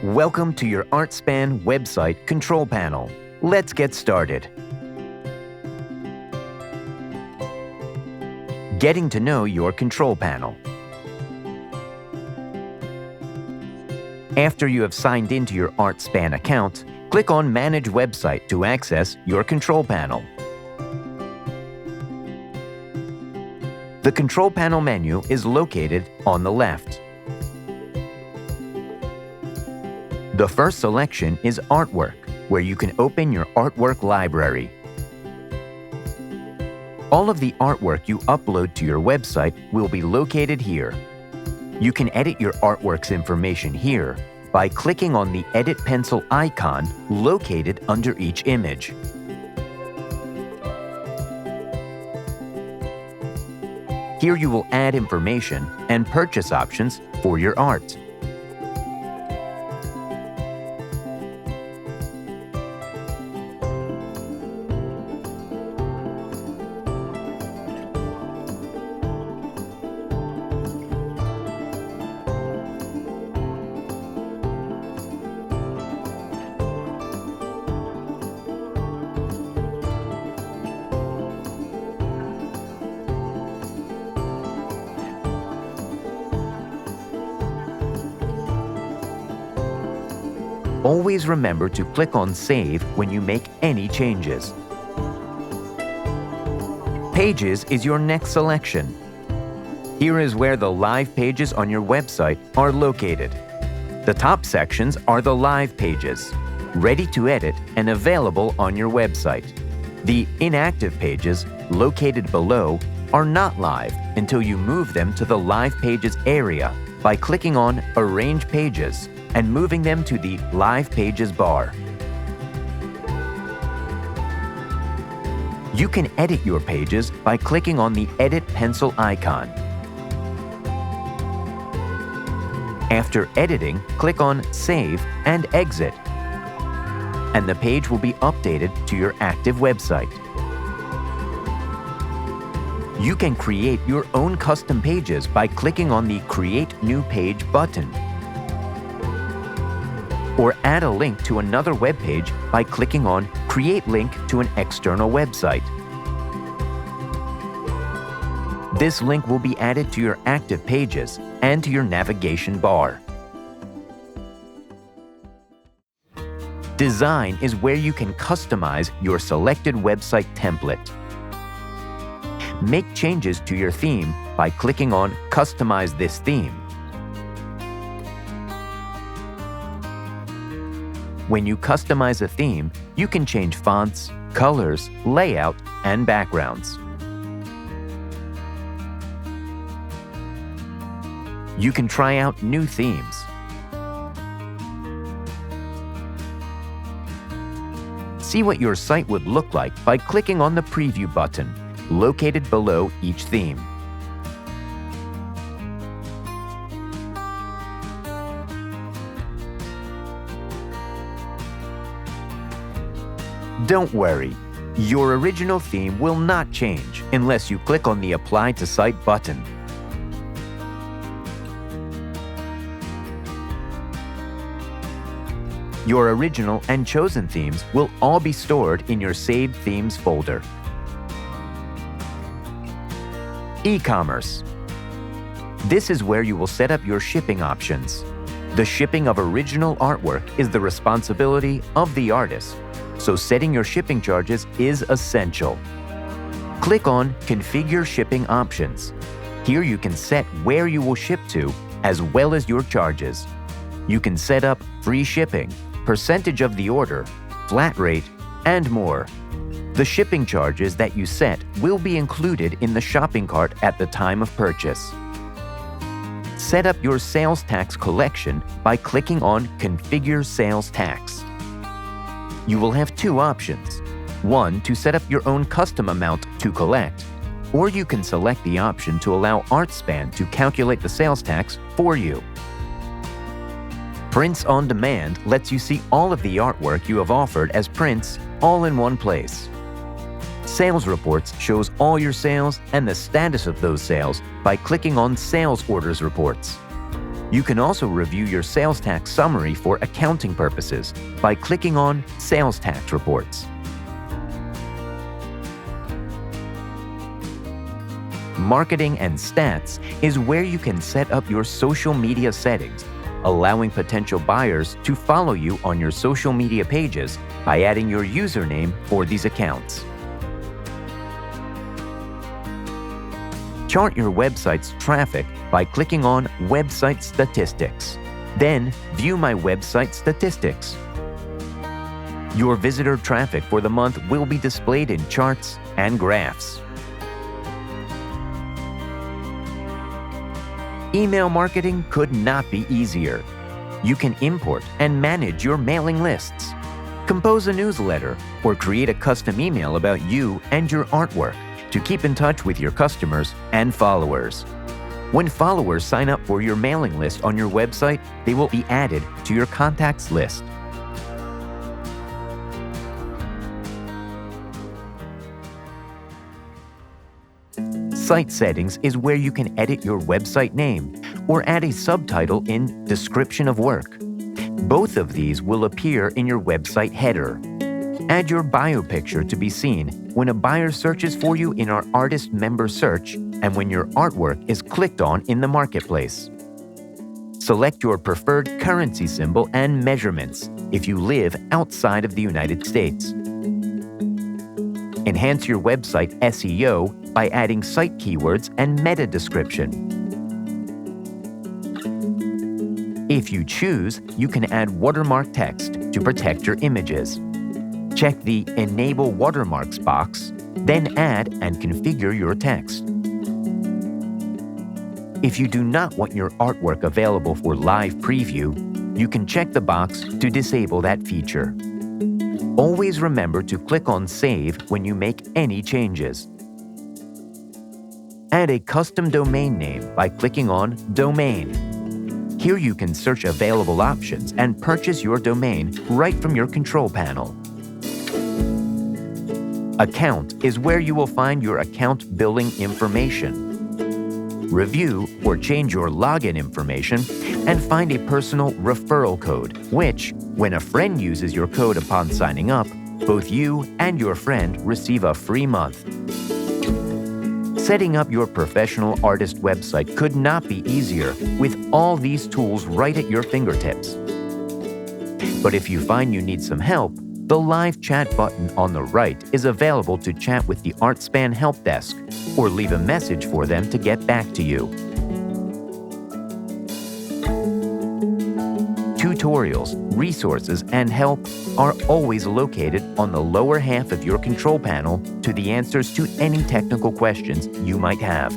Welcome to your Artspan website control panel. Let's get started. Getting to know your control panel. After you have signed into your Artspan account, click on Manage Website to access your control panel. The control panel menu is located on the left. The first selection is Artwork, where you can open your artwork library. All of the artwork you upload to your website will be located here. You can edit your artwork's information here by clicking on the Edit Pencil icon located under each image. Here you will add information and purchase options for your art. Always remember to click on Save when you make any changes. Pages is your next selection. Here is where the live pages on your website are located. The top sections are the live pages, ready to edit and available on your website. The inactive pages, located below, are not live until you move them to the Live Pages area by clicking on Arrange Pages and moving them to the Live Pages bar. You can edit your pages by clicking on the Edit Pencil icon. After editing, click on Save and Exit, and the page will be updated to your active website. You can create your own custom pages by clicking on the Create New Page button, or add a link to another web page by clicking on Create Link to an external website. This link will be added to your active pages and to your navigation bar. Design is where you can customize your selected website template. Make changes to your theme by clicking on Customize this theme. When you customize a theme, you can change fonts, colors, layout, and backgrounds. You can try out new themes. See what your site would look like by clicking on the Preview button, located below each theme. Don't worry, your original theme will not change unless you click on the Apply to Site button. Your original and chosen themes will all be stored in your Saved Themes folder. E-commerce. This is where you will set up your shipping options. The shipping of original artwork is the responsibility of the artist, so setting your shipping charges is essential. Click on Configure Shipping Options. Here you can set where you will ship to, as well as your charges. You can set up free shipping, percentage of the order, flat rate, and more. The shipping charges that you set will be included in the shopping cart at the time of purchase. Set up your sales tax collection by clicking on Configure Sales Tax. You will have two options. One, to set up your own custom amount to collect, or you can select the option to allow Artspan to calculate the sales tax for you. Prints on Demand lets you see all of the artwork you have offered as prints all in one place. Sales Reports shows all your sales and the status of those sales by clicking on Sales Orders Reports. You can also review your sales tax summary for accounting purposes by clicking on Sales Tax Reports. Marketing and Stats is where you can set up your social media settings, allowing potential buyers to follow you on your social media pages by adding your username for these accounts. Chart your website's traffic by clicking on Website Statistics. Then, View My Website Statistics. Your visitor traffic for the month will be displayed in charts and graphs. Email marketing could not be easier. You can import and manage your mailing lists, compose a newsletter, or create a custom email about you and your artwork to keep in touch with your customers and followers. When followers sign up for your mailing list on your website, they will be added to your contacts list. Site settings is where you can edit your website name or add a subtitle in Description of Work. Both of these will appear in your website header. Add your bio picture to be seen when a buyer searches for you in our Artist Member Search and when your artwork is clicked on in the marketplace. Select your preferred currency symbol and measurements if you live outside of the United States. Enhance your website SEO by adding site keywords and meta description. If you choose, you can add watermark text to protect your images. Check the Enable Watermarks box, then add and configure your text. If you do not want your artwork available for live preview, you can check the box to disable that feature. Always remember to click on Save when you make any changes. Add a custom domain name by clicking on Domain. Here you can search available options and purchase your domain right from your control panel. Account is where you will find your account billing information. Review or change your login information and find a personal referral code, which, when a friend uses your code upon signing up, both you and your friend receive a free month. Setting up your professional artist website could not be easier with all these tools right at your fingertips. But if you find you need some help, the live chat button on the right is available to chat with the Artspan help desk or leave a message for them to get back to you. Tutorials, resources, and help are always located on the lower half of your control panel to the answers to any technical questions you might have.